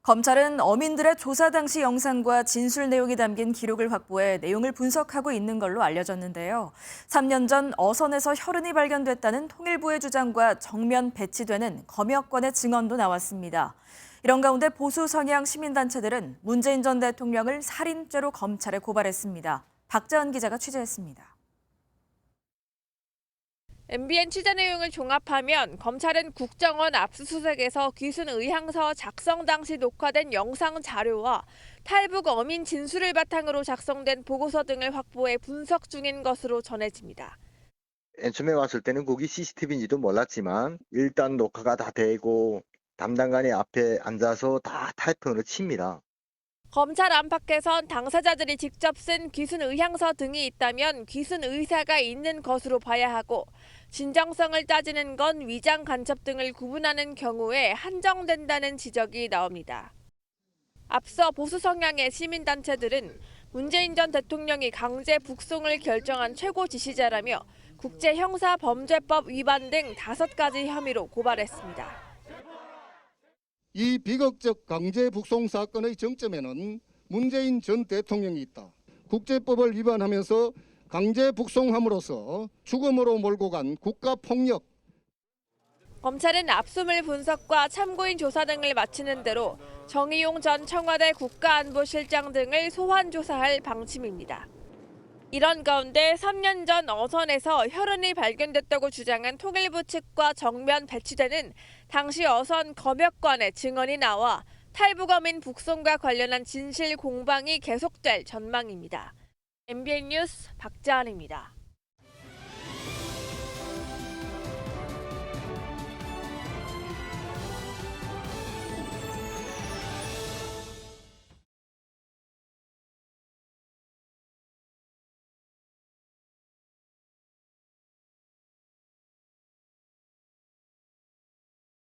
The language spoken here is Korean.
검찰은 어민들의 조사 당시 영상과 진술 내용이 담긴 기록을 확보해 내용을 분석하고 있는 걸로 알려졌는데요. 3년 전 어선에서 혈흔이 발견됐다는 통일부의 주장과 정면 배치되는 검역관의 증언도 나왔습니다. 이런 가운데 보수 성향 시민단체들은 문재인 전 대통령을 살인죄로 검찰에 고발했습니다. 박자은 기자가 취재했습니다. MBN 취재 내용을 종합하면 검찰은 국정원 압수수색에서 귀순 의향서 작성 당시 녹화된 영상 자료와 탈북 어민 진술을 바탕으로 작성된 보고서 등을 확보해 분석 중인 것으로 전해집니다. 맨 처음에 왔을 때는 거기 CCTV인지도 몰랐지만 일단 녹화가 다 되고 담당관이 앞에 앉아서 다 타이핑으로 칩니다. 검찰 안팎에선 당사자들이 직접 쓴 귀순 의향서 등이 있다면 귀순 의사가 있는 것으로 봐야 하고 진정성을 따지는 건 위장 간첩 등을 구분하는 경우에 한정된다는 지적이 나옵니다. 앞서 보수 성향의 시민단체들은 문재인 전 대통령이 강제 북송을 결정한 최고 지시자라며 국제형사범죄법 위반 등 5가지 혐의로 고발했습니다. 이 비극적 강제 북송 사건의 정점에는 문재인 전 대통령이 있다. 국제법을 위반하면서 강제 북송함으로써 죽음으로 몰고 간 국가폭력. 검찰은 압수물 분석과 참고인 조사 등을 마치는 대로 정의용 전 청와대 국가안보실장 등을 소환 조사할 방침입니다. 이런 가운데 3년 전 어선에서 혈흔이 발견됐다고 주장한 통일부 측과 정면 배치되는 당시 어선 검역관의 증언이 나와 탈북어민 북송과 관련한 진실 공방이 계속될 전망입니다. MBN 뉴스 박자은입니다.